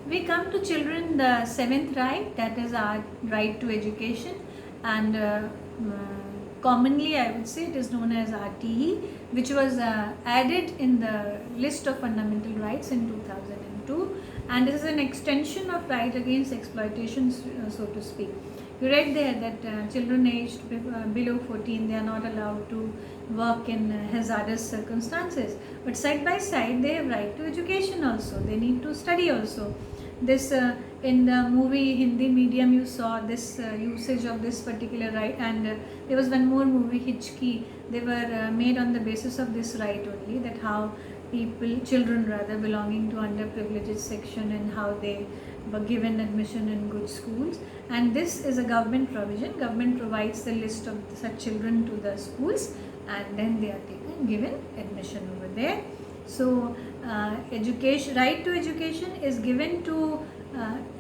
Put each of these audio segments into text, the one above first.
We come to children the seventh right, that is our right to education, and commonly I would say it is known as RTE, which was added in the list of fundamental rights in 2002, and this is an extension of right against exploitation, so to speak. You read there that children aged below 14, they are not allowed to work in hazardous circumstances, but side by side they have right to education also, they need to study also. This in the movie Hindi medium you saw this usage of this particular right, and there was one more movie Hichki. They were made on the basis of this right only, that how children rather belonging to underprivileged section, and how they were given admission in good schools. And this is a government provision. Government provides the list of such children to the schools, and then they are given admission over there. So education, right to education is given to,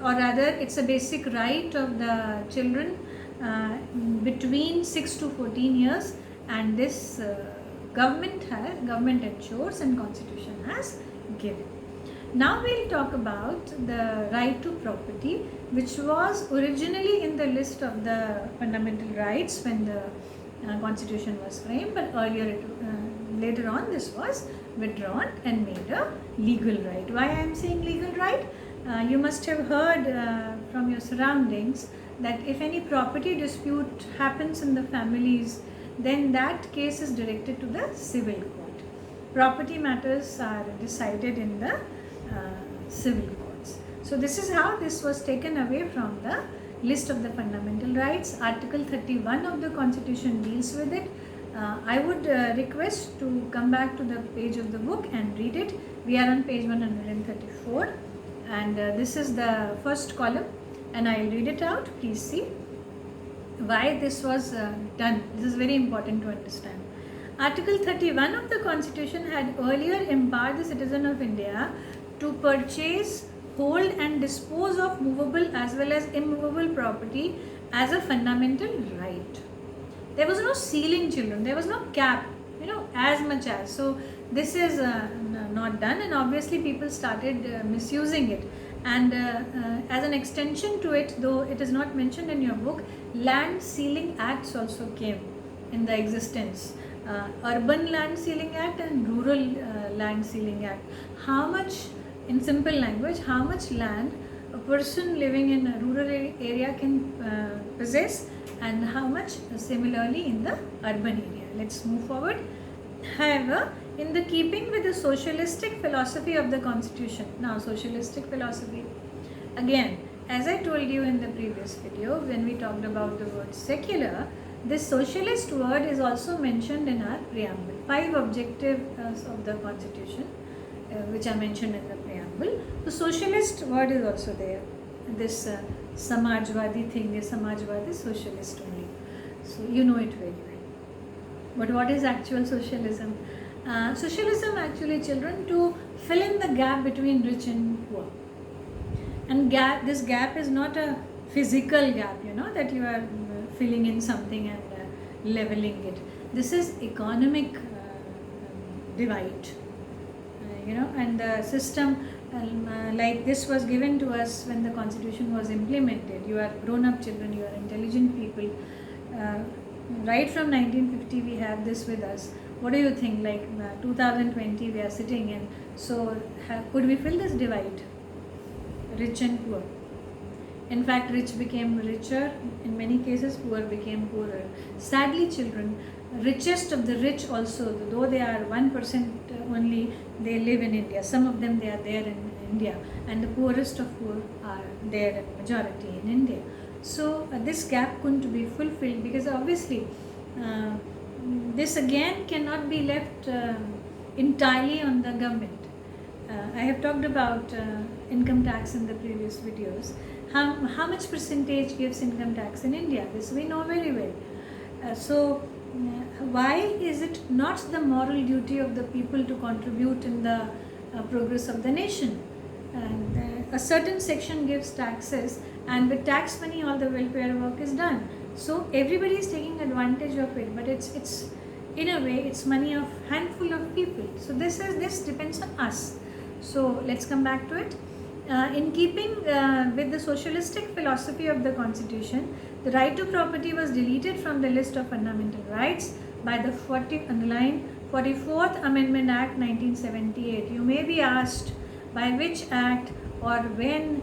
or rather it's a basic right of the children between 6 to 14 years, and this government ensures and constitution has given. Now we'll talk about the right to property, which was originally in the list of the fundamental rights when the constitution was framed, but earlier later on this was withdrawn and made a legal right. Why I am saying legal right? You must have heard from your surroundings that if any property dispute happens in the families, then that case is directed to the civil court. Property matters are decided in the civil courts. So this is how this was taken away from the list of the fundamental rights. Article 31 of the Constitution deals with it. I would request to come back to the page of the book and read it. We are on page 134, and this is the first column, and I will read it out. Please see why this was done. This is very important to understand. Article 31 of the Constitution had earlier empowered the citizen of India to purchase, hold and dispose of movable as well as immovable property as a fundamental right. There was no ceiling, children, there was no cap, as much as. So this is not done, and obviously people started misusing it. And as an extension to it, though it is not mentioned in your book, land ceiling acts also came in the existence. Urban land ceiling act and rural land ceiling act. How much, in simple language, how much land a person living in a rural area can possess, and how much similarly in the urban area. Let's move forward. However, in the keeping with the socialistic philosophy of the Constitution. Now, socialistic philosophy, again, as I told you in the previous video when we talked about the word secular, this socialist word is also mentioned in our preamble. 5 objectives of the Constitution which are mentioned in the preamble. The socialist word is also there. This Samajwadi thing is Samajwadi socialist only. So you know it very well. But what is actual socialism? Socialism actually, children, to fill in the gap between rich and poor. And this gap is not a physical gap, that you are filling in something and leveling it. This is economic divide, and the system like this was given to us when the Constitution was implemented. You are grown-up children, you are intelligent people. Right from 1950 we have this with us. What do you think? Like 2020 we are sitting in. So could we fill this divide? Rich and poor. In fact, rich became richer in many cases, poor became poorer. Sadly, children, richest of the rich also, though they are 1% only, they live in India. Some of them, they are there in India, and the poorest of poor are there in majority in India. So this gap couldn't be fulfilled, because obviously this again cannot be left entirely on the government. I have talked about income tax in the previous videos. How much percentage gives income tax in India? This we know very well. So why is it not the moral duty of the people to contribute in the progress of the nation? And a certain section gives taxes, and with tax money all the welfare work is done. So everybody is taking advantage of it, but it's in a way it's money of handful of people. So this depends on us. So let's come back to it. In keeping with the socialistic philosophy of the Constitution, the right to property was deleted from the list of fundamental rights by the 44th Amendment Act 1978. You may be asked by which act or when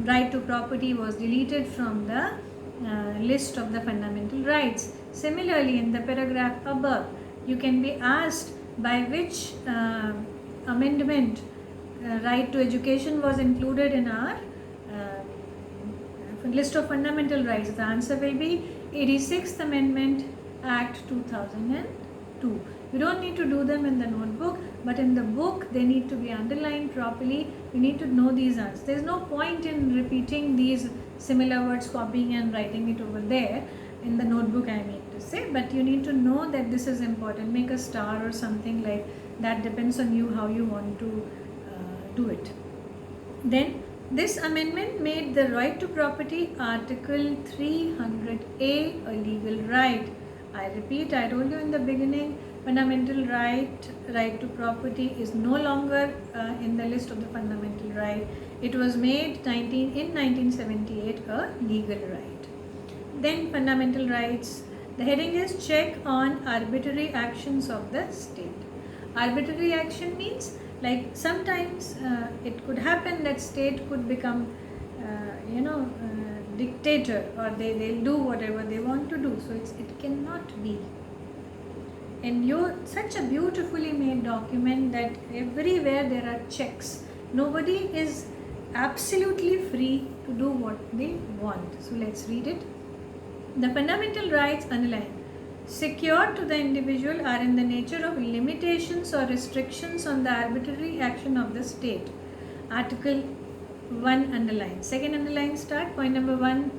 right to property was deleted from the list of the fundamental rights. Similarly, in the paragraph above, you can be asked by which amendment right to education was included in our list of fundamental rights. The answer will be 86th Amendment Act 2002. You don't need to do them in the notebook, but in the book they need to be underlined properly. You need to know these answers. There is no point in repeating these similar words, copying and writing it over there in the notebook, I mean to say, but you need to know that this is important. Make a star or something like that, depends on you how you want to do it. Then this amendment made the right to property Article 300A a legal right. I repeat, I told you in the beginning, fundamental right to property is no longer in the list of the fundamental right. It was made in 1978 a legal right. Then fundamental rights. The heading is check on arbitrary actions of the state. Arbitrary action means, like, sometimes it could happen that state could become dictator, or they'll do whatever they want to do. So it cannot be. And such a beautifully made document that everywhere there are checks. Nobody is absolutely free to do what they want. So let's read it. The fundamental rights underlined secured to the individual are in the nature of limitations or restrictions on the arbitrary action of the state. Article 1 underlined. Second underline start. Point number 1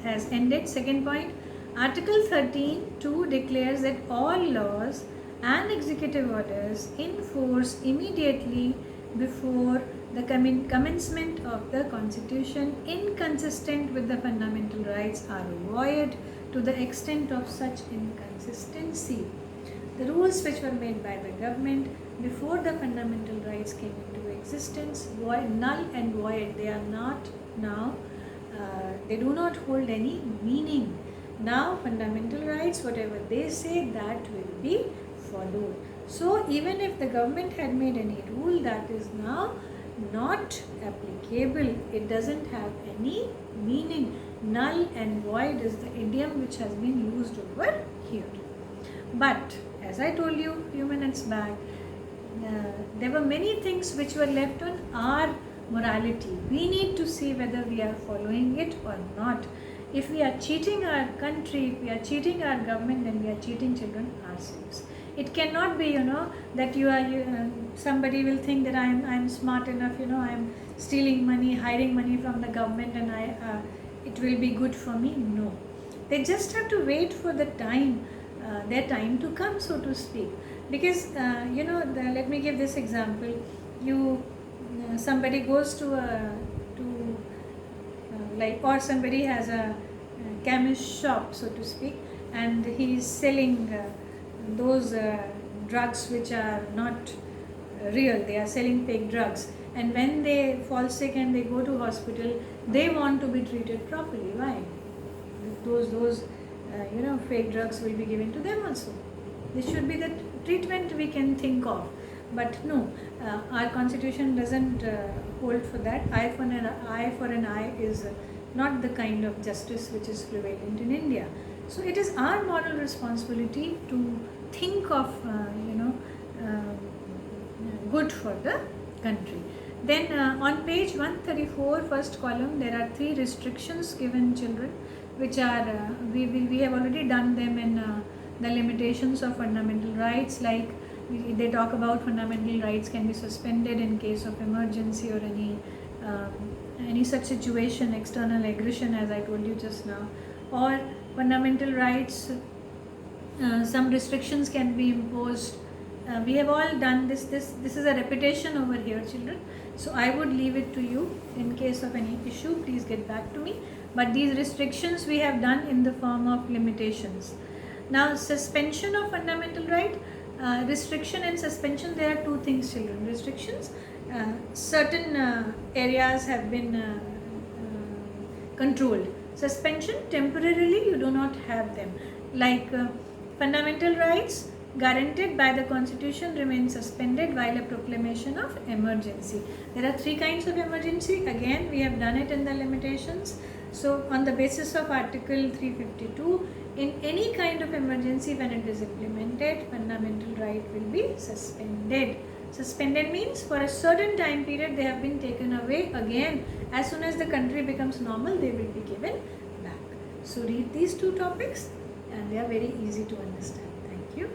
has ended. Second point. Article 13(2) declares that all laws and executive orders in force immediately before the commencement of the Constitution inconsistent with the fundamental rights are void to the extent of such inconsistency. The rules which were made by the government before the fundamental rights came into existence, null and void, they are not now, they do not hold any meaning. Now fundamental rights, whatever they say, that will be followed. So even if the government had made any rule that is now not applicable, it doesn't have any meaning. Null and void is the idiom which has been used over here. But as I told you a few minutes back, there were many things which were left on our morality. We need to see whether we are following it or not. If we are cheating our country, if we are cheating our government, then we are cheating children ourselves. It cannot be, that you are, somebody will think that I am smart enough, I am stealing money, hiding money from the government, and it will be good for me. No. They just have to wait for the time, their time to come, so to speak. Because, let me give this example. Somebody goes or somebody has a chemist shop, so to speak, and he is selling those drugs which are not real. They are selling fake drugs, and when they fall sick and they go to hospital, they want to be treated properly. Why? Those fake drugs will be given to them also. This should be the treatment we can think of. But no, our constitution doesn't hold for that. Eye for an eye is not the kind of justice which is prevalent in India. So it is our moral responsibility to think of good for the country. Then on page 134, first column, there are 3 restrictions given children, which are we have already done them in the limitations of fundamental rights. Like they talk about fundamental rights can be suspended in case of emergency or any such situation, external aggression, as I told you just now, or fundamental rights, some restrictions can be imposed. We have all done this is a repetition over here, children, so I would leave it to you. In case of any issue, please get back to me. But these restrictions we have done in the form of limitations. Now suspension of fundamental right, restriction and suspension, there are 2 things, children. Restrictions, certain areas have been controlled. Suspension, temporarily you do not have them. Like fundamental rights guaranteed by the constitution remain suspended while a proclamation of emergency. There are three kinds of emergency. Again, we have done it in the limitations. So on the basis of article 352, in any kind of emergency when it is implemented, fundamental right will be suspended. Suspended means for a certain time period they have been taken away. Again, as soon as the country becomes normal, they will be given back. So read these two topics and they are very easy to understand. Thank you.